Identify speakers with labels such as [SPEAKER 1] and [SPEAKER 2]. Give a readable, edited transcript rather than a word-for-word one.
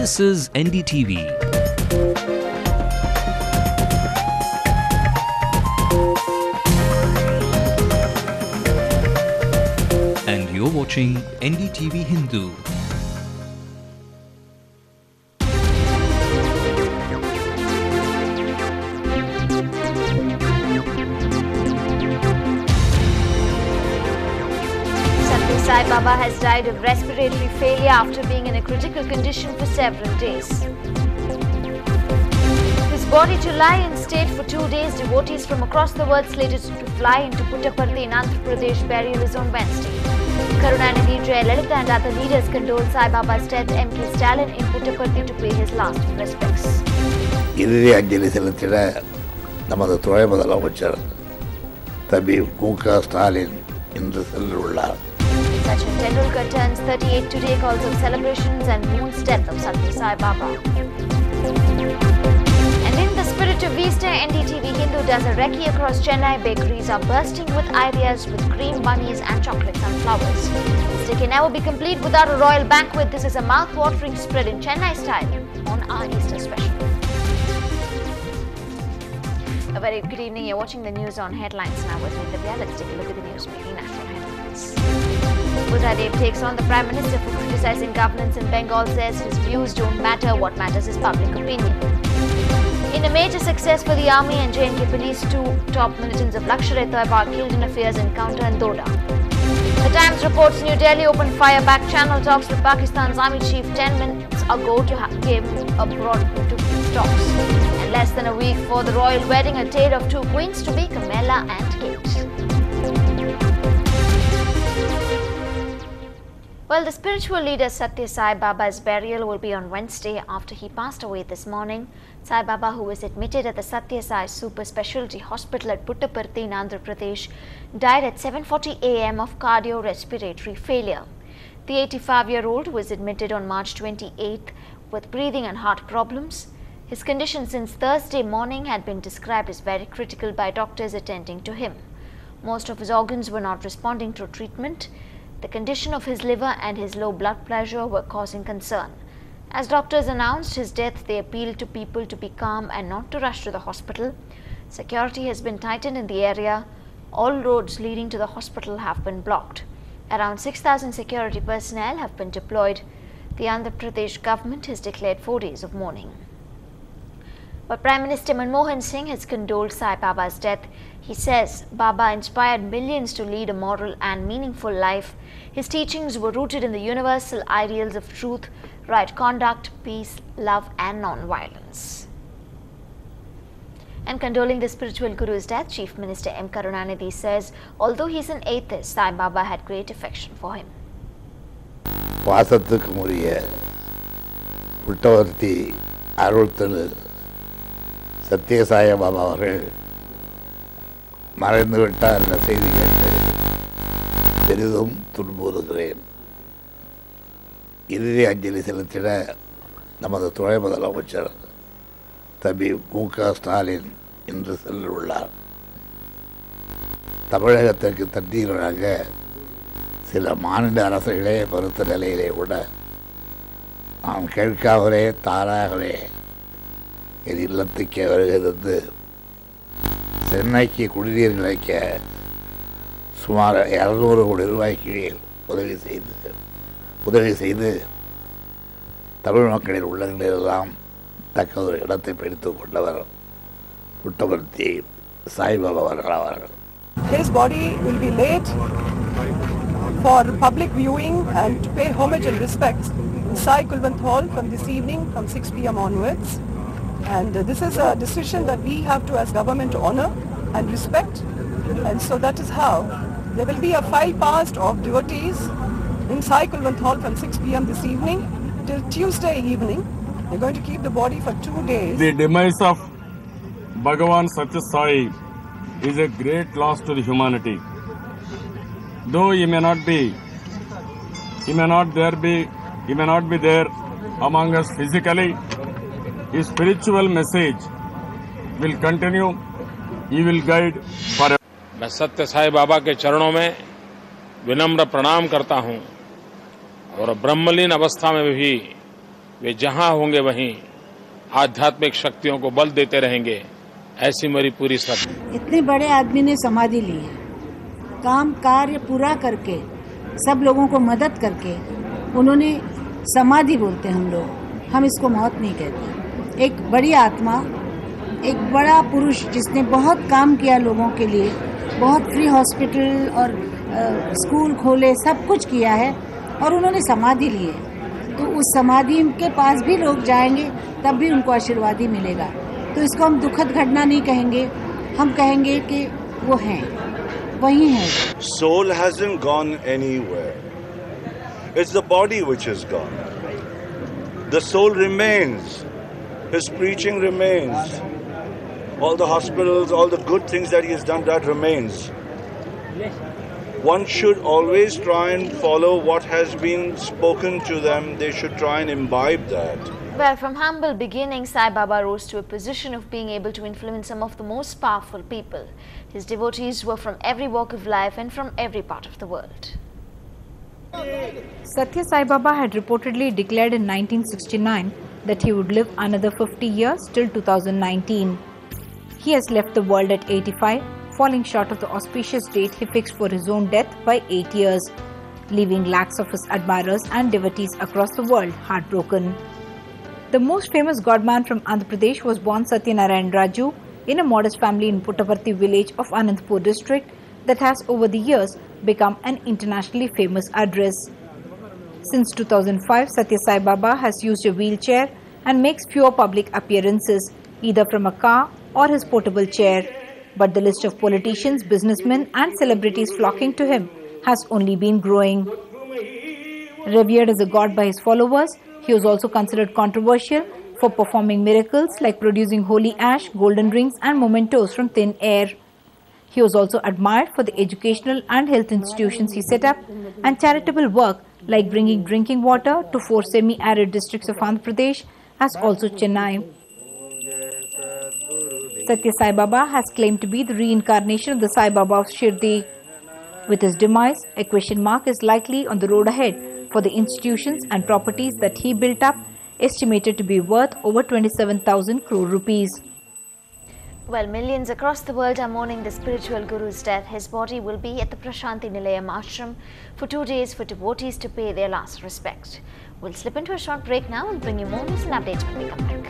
[SPEAKER 1] This is NDTV. And you're watching Ndtv-Hindu.
[SPEAKER 2] Sai Baba has died of respiratory failure after being in a critical condition for several days. His body to lie in state for 2 days. Devotees from across the world slated to fly into Puttaparthi in Andhra Pradesh. Burial is on Wednesday. Karunanidhi, Jayalalitha and other leaders condole Sai Baba's death. M.K. Stalin in Puttaparthi to pay his last respects.
[SPEAKER 3] இறுதி அஞ்சலி செலுத்திட நமது துணை முதலமைச்சர் தம்பி M.K. Stalin இன்று சென்றுள்ளார்.
[SPEAKER 2] Sachin Tendulkar turns 38 today, calls of celebrations and mourns death of Satya Sai Baba. And in the spirit of Easter, Ndtv-Hindu does a recce across Chennai. Bakeries are bursting with ideas with cream bunnies and chocolates and flowers. This day can never be complete without a royal banquet. This is a mouth-watering spread in Chennai style on our Easter special. A very good evening. You're watching the news on Headlines now with me, Divya. Let's take a look at the news making national headlines. Buddhadev takes on the Prime Minister for criticizing governance in Bengal, says his views don't matter, what matters is public opinion. In a major success for the army and J&K police, 2 top militants of Lashkar-e-Taiba killed in a fierce encounter in Doda. The Times reports New Delhi opened fire back channel talks with Pakistan's army chief 10 minutes ago to give abroad to talks. And less than a week for the royal wedding, a tale of 2 queens to be Camilla and Kate. Well, the spiritual leader Satya Sai Baba's burial will be on Wednesday after he passed away this morning. Sai Baba, who was admitted at the Satya Sai Super Specialty Hospital at Puttaparthi in Andhra Pradesh, died at 7:40 a.m. of cardiorespiratory failure. The 85-year-old was admitted on March 28th with breathing and heart problems. His condition since Thursday morning had been described as very critical by doctors attending to him. Most of his organs were not responding to treatment. The condition of his liver and his low blood pressure were causing concern. As doctors announced his death, they appealed to people to be calm and not to rush to the hospital. Security has been tightened in the area. All roads leading to the hospital have been blocked. Around 6,000 security personnel have been deployed. The Andhra Pradesh government has declared 4 days of mourning. But Prime Minister Manmohan Singh has condoled Sai Baba's death. He says Baba inspired millions to lead a moral and meaningful life. His teachings were rooted in the universal ideals of truth, right conduct, peace, love and non-violence. And condoling the spiritual guru's death, Chief Minister M. Karunanidhi says although he is an atheist, Sai Baba had great affection for him.
[SPEAKER 3] பாசத்துக்கு உரிய புட்டவர்த்தி அருள்திரு சத்யசாய பாபா அவர்கள் மறைந்து விட்டார் என்ற செய்தி கேட்டு பெரிதும் துன்புறுகிறேன். இறுதி அஞ்சலி செலுத்திட நமது துணை முதலமைச்சர் தம்பி M.K. ஸ்டாலின் இன்று சென்றுள்ளார். தமிழகத்திற்கு தண்ணீர் வழங்க சில மாநில அரசுகளே மறுத்த நிலையிலே கூட நாம் கேட்காமலே தாராகவே என் இல்லத்துக்கே வருகை தந்து சென்னைக்கு குடிநீர் கிடைக்க சுமார் 200 கோடி ரூபாய்க்கு உதவி செய்து தமிழ் மக்களின் உள்ளங்களிலெல்லாம் தக்க ஒரு இடத்தை பிடித்துக் கொண்டவர் புட்டபர்த்தி சாய்பாபா அவர்கள் ஆவார்கள்.
[SPEAKER 4] His body will be laid for public viewing and to pay homage and respects in Sai Kulwant Hall from this evening from 6 p.m. onwards. And this is a decision that we have to as government honor and respect, and so that is how there will be a file passed of devotees in Sai Kulwant Hall from 6 p.m. this evening till Tuesday evening. They're going to keep the body for 2 days.
[SPEAKER 5] The demise of Bhagavan Satya Sai is a great loss to the humanity. Though he may not be there among us physically, his spiritual message will continue. He will guide forever.
[SPEAKER 6] मैं सत्य साई बाबा के चरणों में विनम्र प्रणाम करता हूं और ब्रह्मलीन अवस्था में भी वे जहां होंगे वहीं आध्यात्मिक शक्तियों को बल देते रहेंगे, ऐसी मेरी पूरी श्रद्धा।
[SPEAKER 7] इतने बड़े आदमी ने समाधि ली है, काम कार्य पूरा करके, सब लोगों को मदद करके उन्होंने समाधि बोलते हैं हम इसको मौत नहीं कहते। एक बड़ी आत्मा, एक बड़ा पुरुष जिसने बहुत काम किया लोगों के लिए, बहुत फ्री हॉस्पिटल और स्कूल खोले, सब कुछ किया है और उन्होंने समाधि ली है। तो उस समाधि के पास भी लोग जाएंगे तब भी उनको आशीर्वाद ही मिलेगा। तो इसको हम दुखद घटना नहीं कहेंगे, हम कहेंगे कि वो हैं, वही हैं।
[SPEAKER 8] Soul hasn't gone anywhere. It's the body which is gone. The soul remains. His preaching remains. All the hospitals, all the good things that he has done, that remains. One should always try and follow what has been spoken to them. They should try and imbibe that.
[SPEAKER 2] Well, from humble beginnings, Sai Baba rose to a position of being able to influence some of the most powerful people. His devotees were from every walk of life and from every part of the world.
[SPEAKER 9] Satya Sai Baba had reportedly declared in 1969 that he would live another 50 years till 2019. He has left the world at 85, falling short of the auspicious date he fixed for his own death by 8 years, leaving lakhs of his admirers and devotees across the world heartbroken. The most famous godman from Andhra Pradesh was born Satyanarayan Raju in a modest family in Puttaparthi village of Anantapur district that has over the years become an internationally famous address. Since 2005, Satya Sai Baba has used a wheelchair and makes fewer public appearances, either from a car or his portable chair. But the list of politicians, businessmen and celebrities flocking to him has only been growing. Revered as a god by his followers, he was also considered controversial for performing miracles like producing holy ash, golden rings and mementos from thin air. He was also admired for the educational and health institutions he set up and charitable work like bringing drinking water to 4 semi-arid districts of Andhra Pradesh as also Chennai. Satya Sai Baba has claimed to be the reincarnation of the Sai Baba of Shirdi. With his demise, a question mark is likely on the road ahead for the institutions and properties that he built up, estimated to be worth over 27,000 crore rupees.
[SPEAKER 2] Well, millions across the world are mourning the spiritual guru's death. His body will be at the Prashanti Nilayam ashram for 2 days for devotees to pay their last respect. We'll slip into a short break now and bring you more news and updates when we come back.